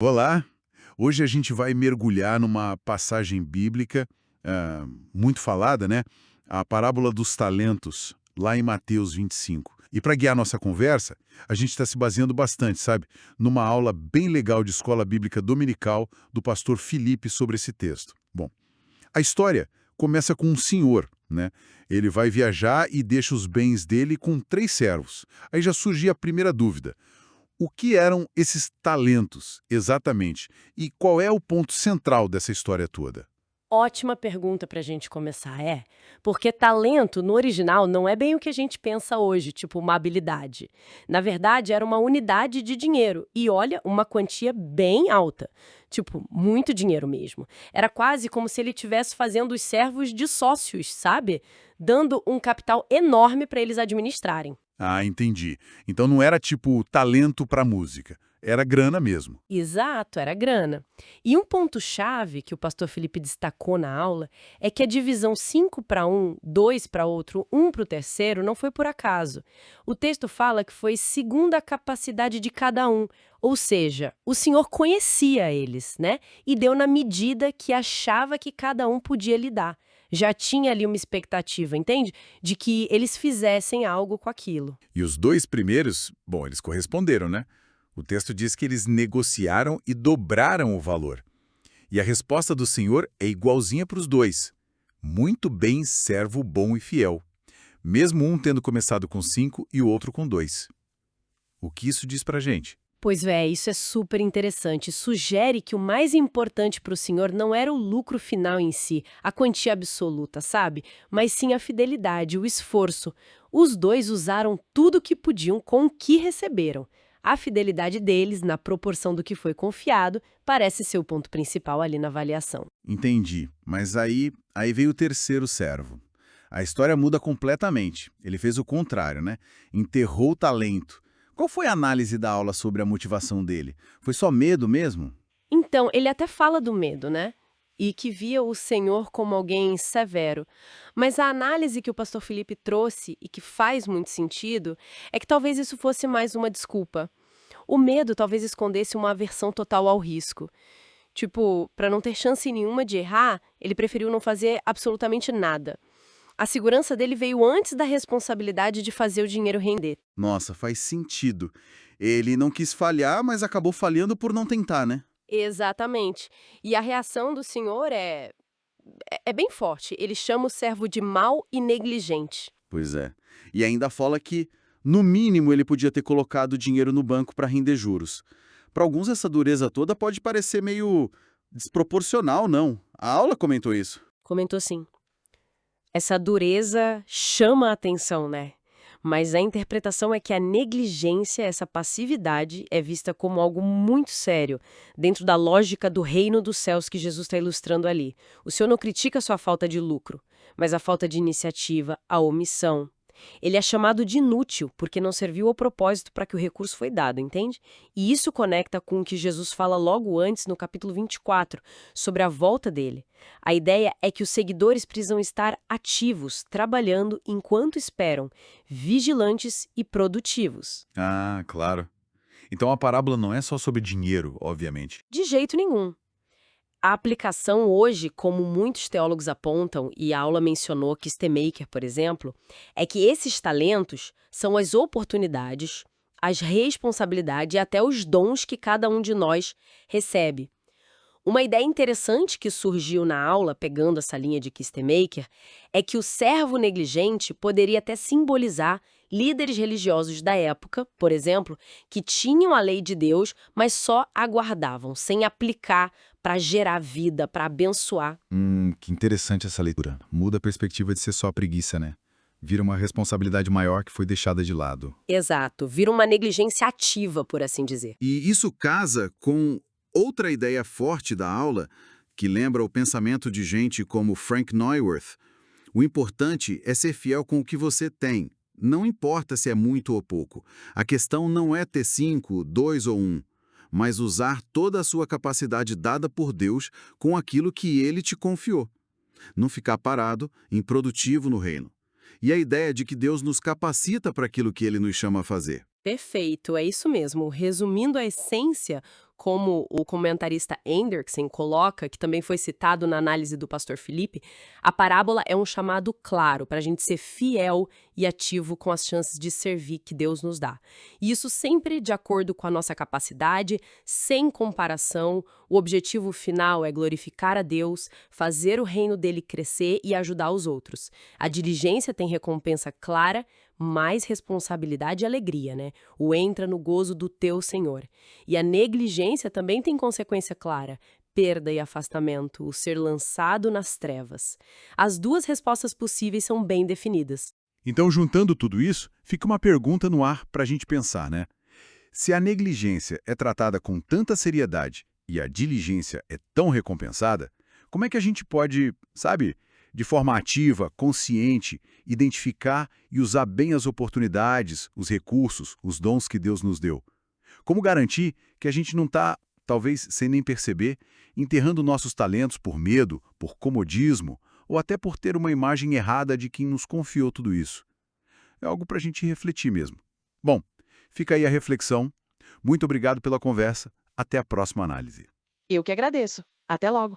Olá! Hoje a gente vai mergulhar numa passagem bíblica muito falada, né? A parábola dos talentos, lá em Mateus 25. E para guiar nossa conversa, a gente está se baseando bastante, sabe? Numa aula bem legal de escola bíblica dominical do pastor Felipe sobre esse texto. Bom, a história começa com um senhor, né? Ele vai viajar e deixa os bens dele com 3 servos. Aí já surge a primeira dúvida. O que eram esses talentos, exatamente? E qual é o ponto central dessa história toda? Ótima pergunta para a gente começar, porque talento no original não é bem o que a gente pensa hoje, tipo uma habilidade. Na verdade, era uma unidade de dinheiro e olha, uma quantia bem alta, tipo muito dinheiro mesmo. Era quase como se ele estivesse fazendo os servos de sócios, sabe? Dando um capital enorme para eles administrarem. Ah, entendi. Então não era tipo talento para música, era grana mesmo. Exato, era grana. E um ponto-chave que o pastor Felipe destacou na aula é que a divisão 5 para um, 2 para outro, um para o terceiro não foi por acaso. O texto fala que foi segundo a capacidade de cada um, ou seja, o Senhor conhecia eles, né? E deu na medida que achava que cada um podia lidar. Já tinha ali uma expectativa, entende? De que eles fizessem algo com aquilo. E os 2 primeiros, bom, eles corresponderam, né? O texto diz que eles negociaram e dobraram o valor. E a resposta do Senhor é igualzinha para os dois. Muito bem, servo bom e fiel. Mesmo um tendo começado com 5 e o outro com 2. O que isso diz pra gente? Pois é, isso é super interessante. Sugere que o mais importante para o senhor não era o lucro final em si, a quantia absoluta, sabe? Mas sim a fidelidade, o esforço. Os dois usaram tudo o que podiam com o que receberam. A fidelidade deles, na proporção do que foi confiado, parece ser o ponto principal ali na avaliação. Entendi, mas aí veio o terceiro servo. A história muda completamente. Ele fez o contrário, né? Enterrou o talento. Qual foi a análise da aula sobre a motivação dele? Foi só medo mesmo? Então, ele até fala do medo, né? E que via o Senhor como alguém severo. Mas a análise que o pastor Felipe trouxe e que faz muito sentido é que talvez isso fosse mais uma desculpa. O medo talvez escondesse uma aversão total ao risco. Tipo, para não ter chance nenhuma de errar, ele preferiu não fazer absolutamente nada. A segurança dele veio antes da responsabilidade de fazer o dinheiro render. Nossa, faz sentido. Ele não quis falhar, mas acabou falhando por não tentar, né? Exatamente. E a reação do senhor é bem forte. Ele chama o servo de mau e negligente. Pois é. E ainda fala que, no mínimo, ele podia ter colocado o dinheiro no banco para render juros. Para alguns, essa dureza toda pode parecer meio desproporcional, não? A aula comentou isso. Comentou assim. Essa dureza chama a atenção, né? Mas a interpretação é que a negligência, essa passividade, é vista como algo muito sério, dentro da lógica do reino dos céus que Jesus está ilustrando ali. O Senhor não critica sua falta de lucro, mas a falta de iniciativa, a omissão. Ele é chamado de inútil porque não serviu ao propósito para que o recurso foi dado, entende? E isso conecta com o que Jesus fala logo antes, no capítulo 24, sobre a volta dele. A ideia é que os seguidores precisam estar ativos, trabalhando enquanto esperam, vigilantes e produtivos. Ah, claro. Então a parábola não é só sobre dinheiro, obviamente. De jeito nenhum. A aplicação hoje, como muitos teólogos apontam, e a aula mencionou Kistemaker, por exemplo, é que esses talentos são as oportunidades, as responsabilidades e até os dons que cada um de nós recebe. Uma ideia interessante que surgiu na aula, pegando essa linha de Kistemaker, é que o servo negligente poderia até simbolizar líderes religiosos da época, por exemplo, que tinham a lei de Deus, mas só aguardavam, sem aplicar para gerar vida, para abençoar. Que interessante essa leitura. Muda a perspectiva de ser só preguiça, né? Vira uma responsabilidade maior que foi deixada de lado. Exato, vira uma negligência ativa, por assim dizer. E isso casa com outra ideia forte da aula, que lembra o pensamento de gente como Frank Neuwirth. O importante é ser fiel com o que você tem. Não importa se é muito ou pouco. A questão não é ter 5, 2 ou um, mas usar toda a sua capacidade dada por Deus com aquilo que Ele te confiou. Não ficar parado, improdutivo no reino. E a ideia de que Deus nos capacita para aquilo que Ele nos chama a fazer. Perfeito, é isso mesmo. Resumindo a essência, Como o comentarista Anderson coloca, que também foi citado na análise do pastor Felipe, a parábola é um chamado claro para a gente ser fiel e ativo com as chances de servir que Deus nos dá. E isso sempre de acordo com a nossa capacidade, sem comparação. O objetivo final é glorificar a Deus, fazer o reino dele crescer e ajudar os outros. A diligência tem recompensa clara, mais responsabilidade e alegria, né? O entra no gozo do teu Senhor. E a negligência também tem consequência clara, perda e afastamento, o ser lançado nas trevas. As duas respostas possíveis são bem definidas. Então, juntando tudo isso, fica uma pergunta no ar para a gente pensar, né? Se a negligência é tratada com tanta seriedade e a diligência é tão recompensada, como é que a gente pode, sabe, de forma ativa, consciente, identificar e usar bem as oportunidades, os recursos, os dons que Deus nos deu? Como garantir que a gente não está, talvez sem nem perceber, enterrando nossos talentos por medo, por comodismo ou até por ter uma imagem errada de quem nos confiou tudo isso? É algo para a gente refletir mesmo. Bom, fica aí a reflexão. Muito obrigado pela conversa. Até a próxima análise. Eu que agradeço. Até logo.